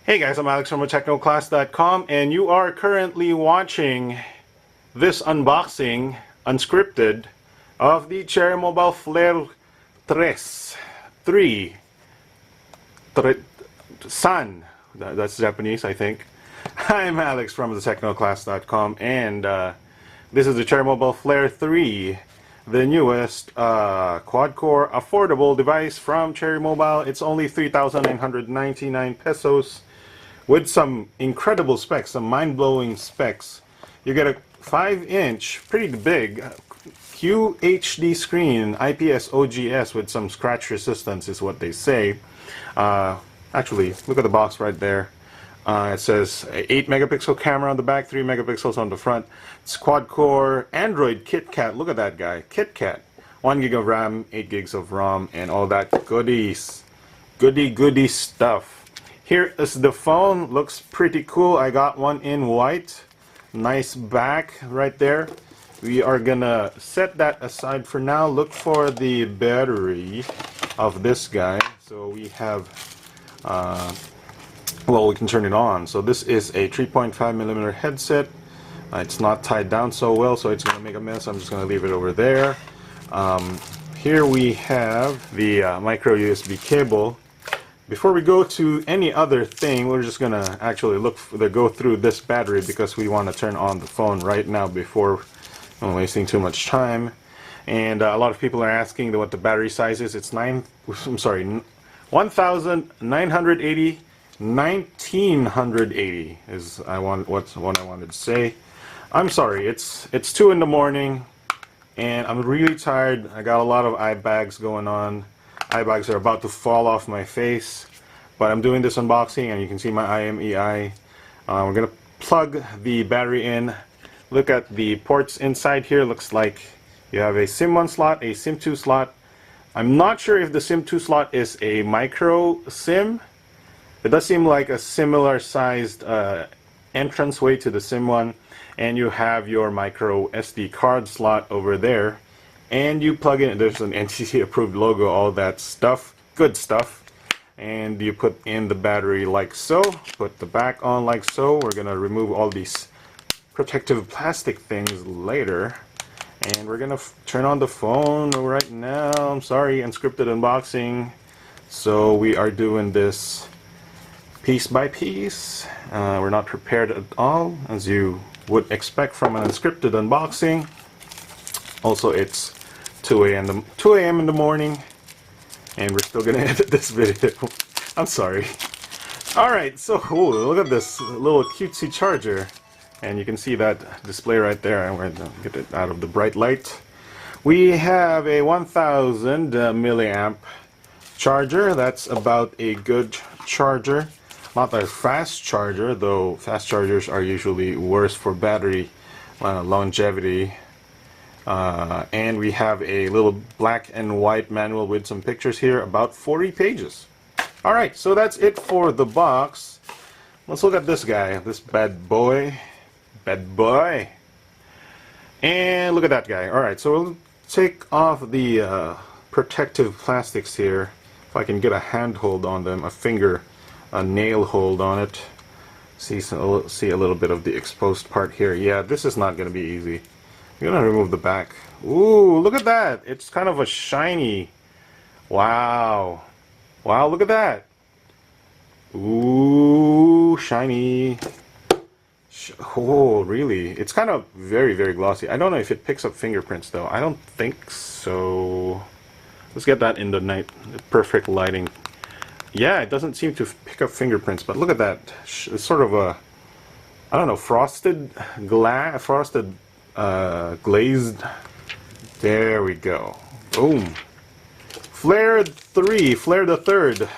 Hey guys, I'm Alex from technoclass.com, and you are currently watching this unboxing, unscripted, of the Cherry Mobile Flare 3 San. That's Japanese, I think. I'm Alex from technoclass.com, and this is the Cherry Mobile Flare 3, the newest quad-core affordable device from Cherry Mobile. It's only 3,999 pesos. With some incredible specs, some mind-blowing specs. You get a 5-inch, pretty big, QHD screen, IPS OGS with some scratch resistance is what they say. Actually, look at the box right there. It says 8 megapixel camera on the back, 3 megapixels on the front. It's quad-core Android KitKat. Look at that guy, KitKat. 1 gig of RAM, 8 gigs of ROM, and all that goodies. Goody stuff. Here is the phone. Looks pretty cool. I got one in white. Nice back right there. We are gonna set that aside for now. Look for the battery of this guy. So we have, well, we can turn it on. So this is a 3.5mm headset. It's not tied down so well, so it's gonna make a mess. I'm just gonna leave it over there. Here we have the micro USB cable. Before we go to any other thing, we're just gonna actually go through this battery because we want to turn on the phone right now before wasting too much time. And a lot of people are asking what the battery size is. It's 1980 is what I wanted to say. I'm sorry, it's 2 in the morning and I'm really tired. I got a lot of eye bags going on. Eye bags are about to fall off my face, but I'm doing this unboxing and you can see my IMEI. We're gonna plug the battery in. Look at the ports inside here. Looks like you have a SIM1 slot, a SIM2 slot. I'm not sure if the SIM2 slot is a micro SIM. It does seem like a similar sized entranceway to the SIM1, and you have your micro SD card slot over there. And you plug in, there's an NTC approved logo, all that stuff, good stuff. And you put in the battery like so, put the back on like so. We're gonna remove all these protective plastic things later. And we're gonna turn on the phone right now. I'm sorry, unscripted unboxing. So we are doing this piece by piece. We're not prepared at all, as you would expect from an unscripted unboxing. Also, it's 2 a.m. in the morning, and we're still gonna edit this video. I'm sorry. Alright, so look at this little cutesy charger, and you can see that display right there. I'm going to get it out of the bright light. We have a 1000 milliamp charger. That's about a good charger. Not a fast charger, though fast chargers are usually worse for battery longevity. And we have a little black and white manual with some pictures here, about 40 pages. Alright, so that's it for the box. Let's look at this guy, this bad boy. And look at that guy. Alright, so we'll take off the protective plastics here. If I can get a handhold on them, a nail hold on it. See a little bit of the exposed part here. Yeah, this is not going to be easy. I'm gonna remove the back. Ooh, look at that! It's kind of a shiny. Wow. Wow, look at that! Ooh, shiny. Oh, really? It's kind of very glossy. I don't know if it picks up fingerprints though. I don't think so. Let's get that in the perfect lighting. Yeah, it doesn't seem to pick up fingerprints, but look at that. It's sort of a, I don't know, frosted glazed. There we go. Boom. Flare 3, Flare the Third,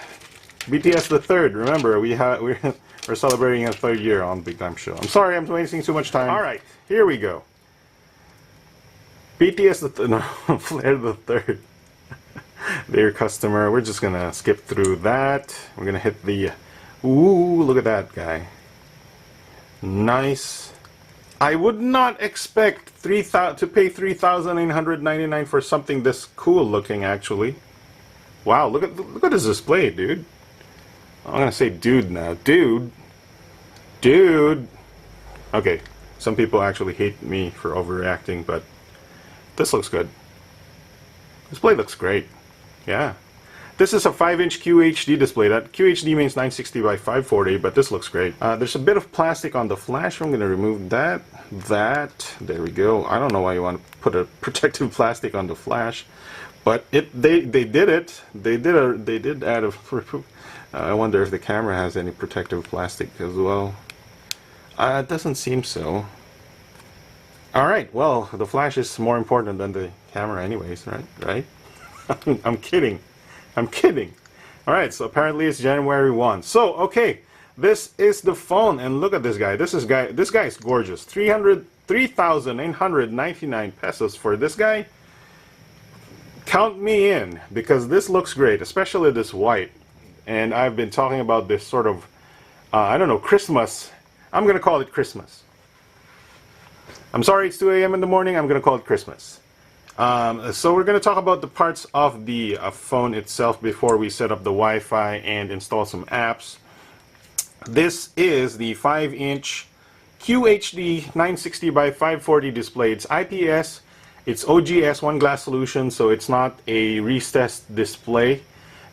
BTS the Third. Remember, we're celebrating a 3rd year on Big Time Show. I'm sorry, I'm wasting too much time. All right, here we go. BTS no, Flare the Third. Dear customer, we're just gonna skip through that. We're gonna hit the. Ooh, look at that guy. Nice. I would not expect to pay 3,999 for something this cool looking. Actually, wow! Look at this display, dude. I'm gonna say dude now. Dude. Okay, some people actually hate me for overreacting, but this looks good. Display looks great. Yeah. This is a 5-inch QHD display. That QHD means 960 by 540, but this looks great. There's a bit of plastic on the flash. I'm going to remove that. There we go. I don't know why you want to put a protective plastic on the flash, but they did it. They did add a. I wonder if the camera has any protective plastic as well. It doesn't seem so. Alright, well, the flash is more important than the camera anyways, right? I'm kidding. Alright, so apparently it's January 1. So, okay, this is the phone, and look at this guy. This guy is gorgeous. 3,899 pesos for this guy. Count me in, because this looks great, especially this white. And I've been talking about this sort of, I don't know, Christmas. I'm going to call it Christmas. I'm sorry it's 2 a.m. in the morning, I'm going to call it Christmas. So we're going to talk about the parts of the phone itself before we set up the Wi-Fi and install some apps. This is the 5-inch QHD 960 by 540 display. It's IPS, it's OGS one glass solution, so it's not a recessed display.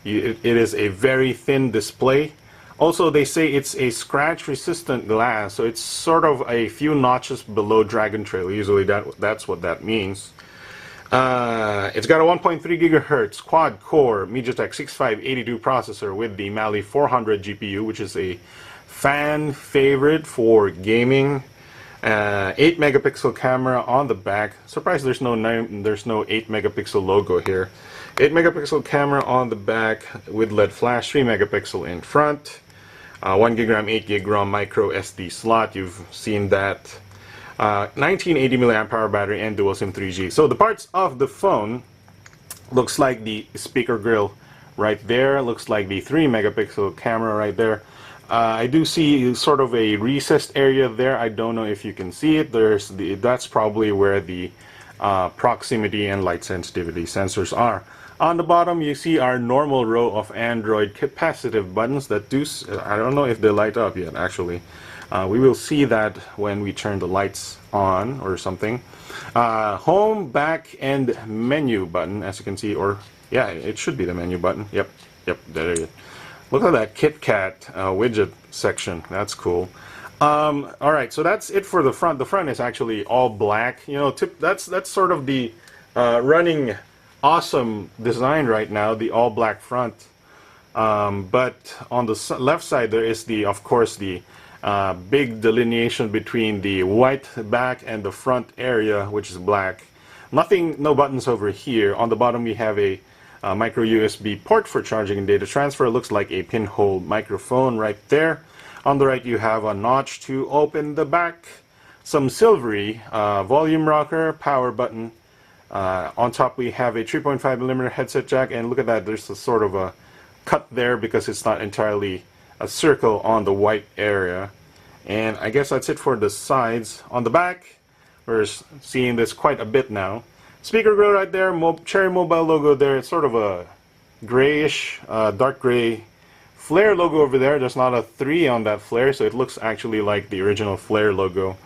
It is a very thin display. Also, they say it's a scratch-resistant glass, so it's sort of a few notches below Dragon Trail. Usually that's what that means. It's got a 1.3 gigahertz quad-core MediaTek 6582 processor with the Mali 400 GPU, which is a fan favorite for gaming. 8 megapixel camera on the back. Surprised there's no 8 megapixel logo here. 8 megapixel camera on the back with LED flash, 3 megapixel in front. 1 gig RAM, 8 gig ROM micro SD slot. You've seen that. 1980 milliamp hour battery and dual SIM 3G. So the parts of the phone looks like the speaker grill right there. Looks like the 3 megapixel camera right there. I do see sort of a recessed area there. I don't know if you can see it. That's probably where the proximity and light sensitivity sensors are. On the bottom, you see our normal row of Android capacitive buttons that do, I don't know if they light up yet, actually. We will see that when we turn the lights on or something. Home, back, and menu button, as you can see, or, yeah, it should be the menu button. Yep, there it is. Look at that KitKat widget section. That's cool. Alright, so that's it for the front. The front is actually all black. You know, that's sort of the running awesome design right now, the all black front. But on the left side there is of course the big delineation between the white back and the front area, which is black. No buttons over here. On the bottom we have a micro USB port for charging and data transfer. It looks like a pinhole microphone right there. On the right you have a notch to open the back. Some silvery volume rocker, power button. On top we have a 3.5mm headset jack, and look at that, there's a sort of a cut there because it's not entirely a circle on the white area. And I guess that's it for the sides. On the back, we're seeing this quite a bit now. Speaker grill right there, Cherry Mobile logo there. It's sort of a grayish, dark gray flare logo over there. There's not a 3 on that flare, so it looks actually like the original flare logo.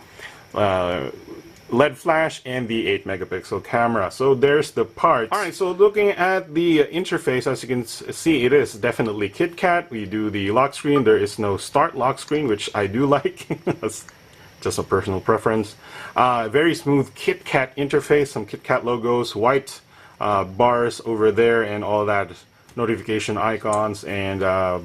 LED flash and the 8 megapixel camera. So there's the parts. Alright, so looking at the interface, as you can see, it is definitely KitKat. We do the lock screen. There is no start lock screen, which I do like. That's just a personal preference. Very smooth KitKat interface, some KitKat logos, white bars over there, and all that notification icons and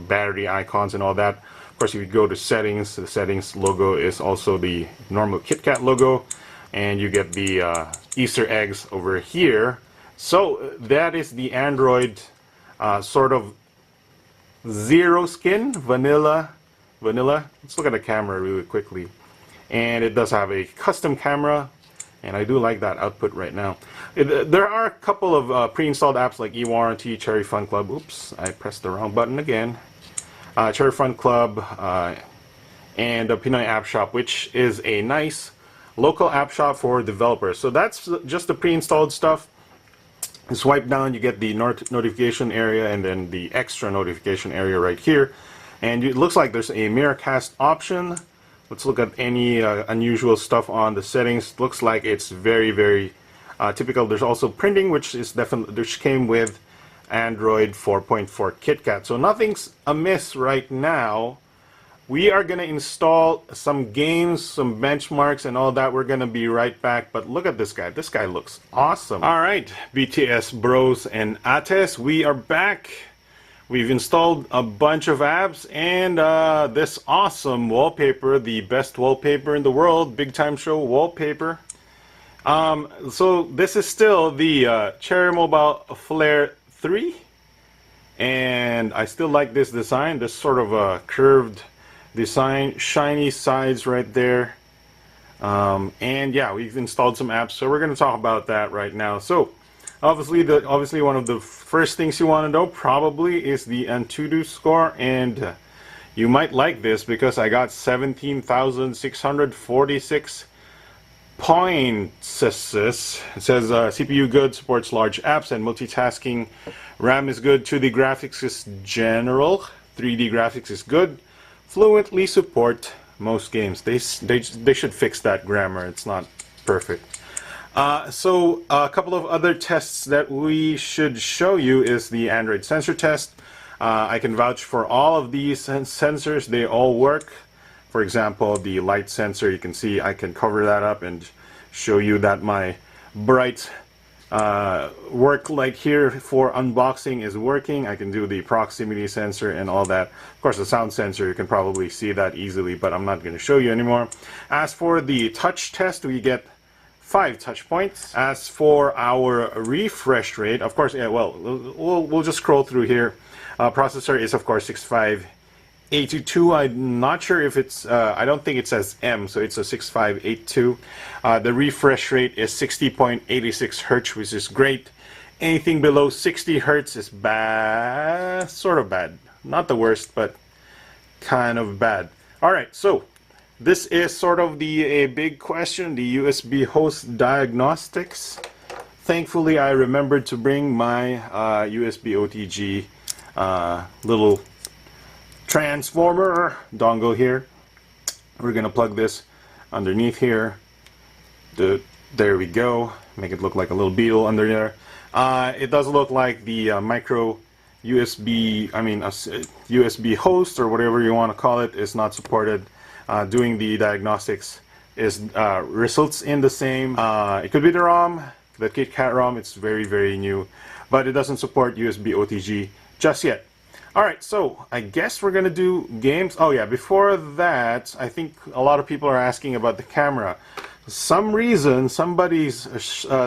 battery icons and all that. Of course, if you go to settings, the settings logo is also the normal KitKat logo. And you get the Easter eggs over here. So that is the Android sort of zero skin, vanilla. Let's look at the camera really quickly. And it does have a custom camera, and I do like that output right now. There are a couple of pre-installed apps like eWarranty, Cherry Fun Club. Oops, I pressed the wrong button again. Cherry Fun Club and Pinoy App Shop, which is a nice local app shop for developers. So that's just the pre-installed stuff. You swipe down, you get the notification area and then the extra notification area right here. And it looks like there's a mirrorcast option. Let's look at any unusual stuff on the settings. Looks like it's very, very typical. There's also printing, which is definitely, which came with Android 4.4 KitKat. So nothing's amiss right now. We are going to install some games, some benchmarks, and all that. We're going to be right back. But look at this guy. This guy looks awesome. All right, BTS bros and ates, we are back. We've installed a bunch of apps and this awesome wallpaper, the best wallpaper in the world, Big Time Show wallpaper. So this is still the Cherry Mobile Flare 3, and I still like this design. This sort of a curved design, shiny sides right there. And yeah, we've installed some apps, so we're going to talk about that right now. So obviously one of the first things you want to know probably is the Antutu score, and you might like this because I got 17,646 points. It says CPU good, supports large apps and multitasking. RAM is good, 2D graphics is general, 3D graphics is good, fluently support most games. They should fix that grammar, it's not perfect. So a couple of other tests that we should show you is the Android sensor test. I can vouch for all of these sensors. They all work. For example, the light sensor, you can see I can cover that up and show you that my bright work light here for unboxing is working. I can do the proximity sensor and all that. Of course, the sound sensor, you can probably see that easily, but I'm not going to show you anymore. As for the touch test, we get 5 touch points. As for our refresh rate, of course, yeah, well, we'll just scroll through here. Processor is, of course, 6582. I'm not sure if it's, I don't think it says M, so it's a 6582. The refresh rate is 60.86 Hertz, which is great. Anything below 60 Hertz is bad, sort of bad. Not the worst, but kind of bad. Alright, so this is sort of a big question, the USB host diagnostics. Thankfully, I remembered to bring my USB OTG little transformer dongle here. We're gonna plug this underneath here. There we go. Make it look like a little beetle under there. It does look like the micro USB, USB host or whatever you want to call it is not supported. Doing the diagnostics is results in the same. It could be the ROM, the KitKat ROM. It's very, very new, but it doesn't support USB OTG just yet. Alright, so I guess we're gonna do games. Oh yeah, before that, I think a lot of people are asking about the camera. For some reason, somebody's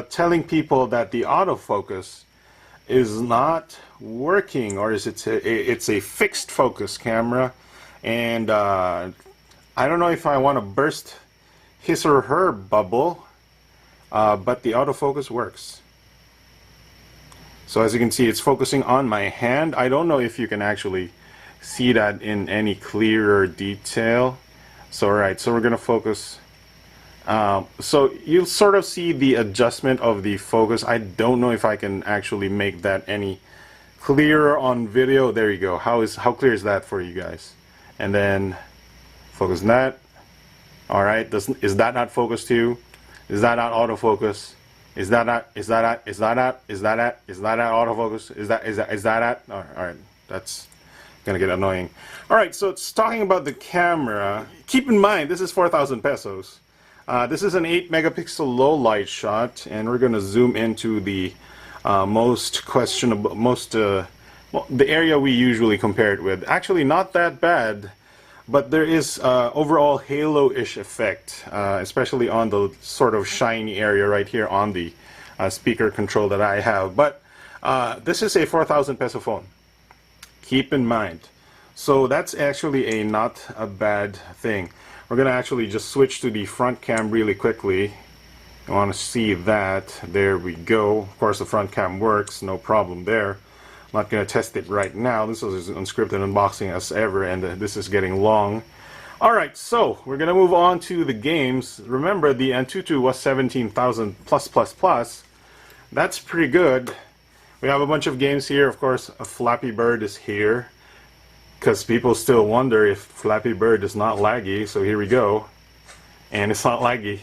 telling people that the autofocus is not working, or is it's a fixed focus camera, and I don't know if I want to burst his or her bubble, but the autofocus works. So as you can see, it's focusing on my hand. I don't know if you can actually see that in any clearer detail. So alright, so we're going to focus. So you'll sort of see the adjustment of the focus. I don't know if I can actually make that any clearer on video. There you go. How clear is that for you guys? And then focus on that. Alright, is that not focused too? Is that not autofocus? Is that not autofocus? Is that alright, that's gonna get annoying. Alright, so it's talking about the camera. Keep in mind, this is 4,000 pesos. This is an 8 megapixel low light shot, and we're gonna zoom into the most questionable, well, the area we usually compare it with. Actually, not that bad. But there is overall halo-ish effect, especially on the sort of shiny area right here on the speaker control that I have. But this is a 4,000 peso phone. Keep in mind. So that's actually not a bad thing. We're going to actually just switch to the front cam really quickly. I want to see that. There we go. Of course, the front cam works. No problem there. I'm not going to test it right now. This is unscripted unboxing as ever, and this is getting long. Alright, so we're going to move on to the games. Remember, the Antutu was 17,000 plus. That's pretty good. We have a bunch of games here. Of course, a Flappy Bird is here. because people still wonder if Flappy Bird is not laggy. So here we go, and it's not laggy.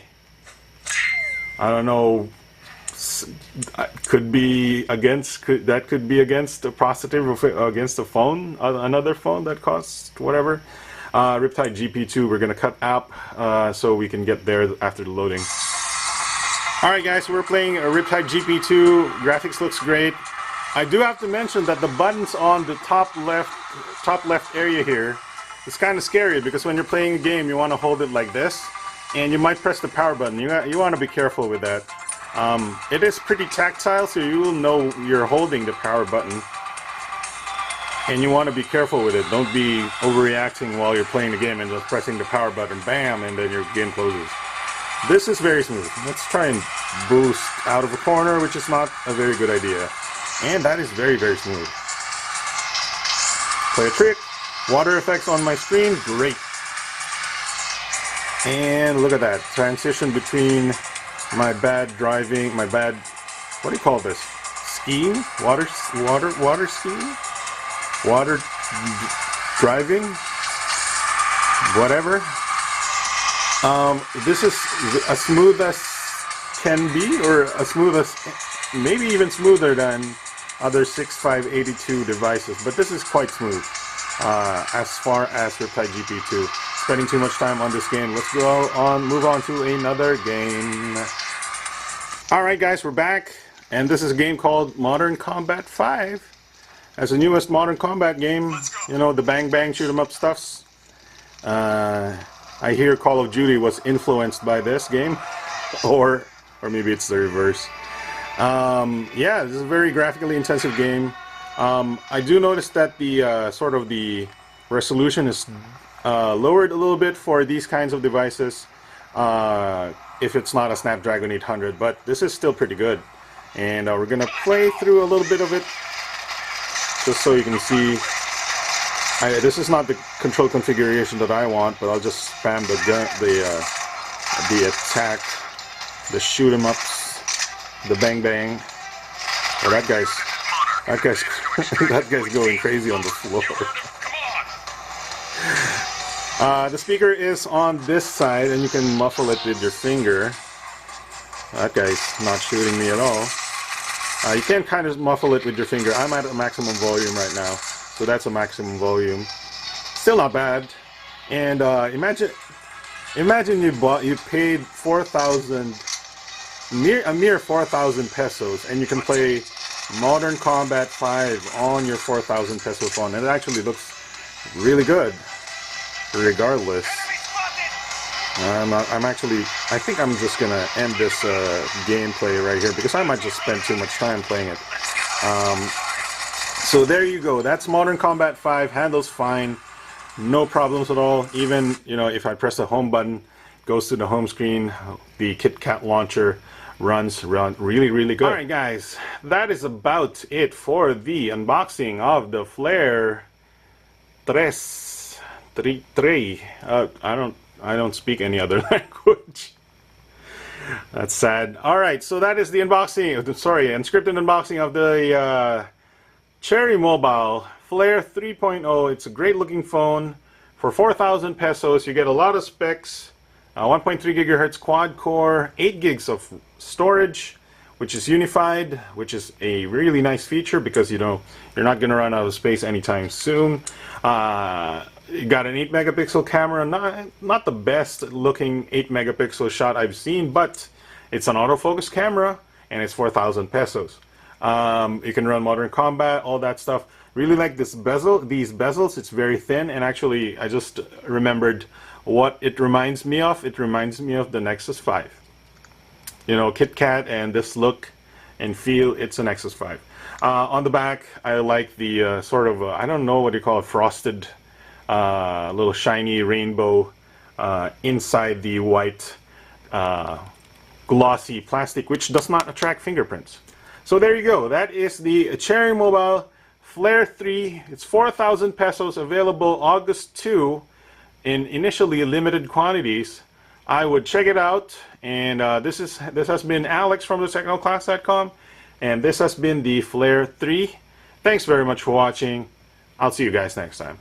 I don't know. Could be against. Could be against a positive against a phone, another phone that costs whatever. Riptide GP2. We're gonna cut app so we can get there after the loading. All right, guys. So we're playing a Riptide GP2. Graphics looks great. I do have to mention that the buttons on the top left area here is kind of scary, because when you're playing a game, you want to hold it like this, and you might press the power button. You want to be careful with that. It is pretty tactile, so you will know you're holding the power button, and you want to be careful with it. Don't be overreacting while you're playing the game and just pressing the power button, bam, and then your game closes. This is very smooth. Let's try and boost out of a corner, which is not a very good idea. And that is very, very smooth. Play a trick. Water effects on my screen, great. And look at that transition between my bad driving, my bad, what do you call this? Skiing? Water skiing? Water driving? Whatever. This is as smooth as can be, or as smooth as, maybe even smoother than other 6582 devices, but this is quite smooth as far as Riptide GP2. Spending too much time on this game. Let's move on to another game. Alright guys, we're back, and this is a game called Modern Combat 5. As the newest Modern Combat game, you know, the bang bang shoot 'em up stuffs. I hear Call of Duty was influenced by this game, or maybe it's the reverse. Yeah, this is a very graphically intensive game. I do notice that the sort of the resolution is lowered a little bit for these kinds of devices, if it's not a Snapdragon 800, but this is still pretty good. And we're gonna play through a little bit of it just so you can see. This is not the control configuration that I want, but I'll just spam the attack, the shoot 'em ups, the bang bang. Oh, that guy's that guy's going crazy on the floor. The speaker is on this side, and you can muffle it with your finger. That guy's not shooting me at all. You can kind of muffle it with your finger. I'm at a maximum volume right now, so that's a maximum volume. Still not bad. And imagine you paid 4,000, a mere 4,000 pesos, and you can play Modern Combat 5 on your 4,000 peso phone, and it actually looks really good. Regardless, I think I'm just gonna end this gameplay right here, because I might just spend too much time playing it. So there you go. That's Modern Combat 5. Handles fine, no problems at all. Even, you know, if I press the home button, goes to the home screen. The KitKat launcher runs really good. Alright guys, that is about it for the unboxing of the Flare 3. I don't speak any other language. That's sad. Alright, so that is the unboxing, unscripted unboxing of the Cherry Mobile Flare 3.0. It's a great looking phone. For 4,000 pesos, you get a lot of specs. 1.3 gigahertz quad core, 8 gigs of storage, which is unified, which is a really nice feature, because you know you're not going to run out of space anytime soon. You got an 8 megapixel camera, not the best looking 8 megapixel shot I've seen, but it's an autofocus camera, and it's 4,000 pesos. You can run Modern Combat, all that stuff. Really like this bezel, these bezels. It's very thin, and actually I just remembered what it reminds me of. It reminds me of the Nexus 5. You know, KitKat and this look and feel, it's a Nexus 5. On the back, I like the sort of, I don't know what you call it, frosted, little shiny rainbow inside the white glossy plastic, which does not attract fingerprints. So there you go. That is the Cherry Mobile Flare 3. It's 4,000 pesos, available August 2 in initially limited quantities. I would check it out. And this has been Alex from thetechnoclass.com, and this has been the Flare 3. Thanks very much for watching. I'll see you guys next time.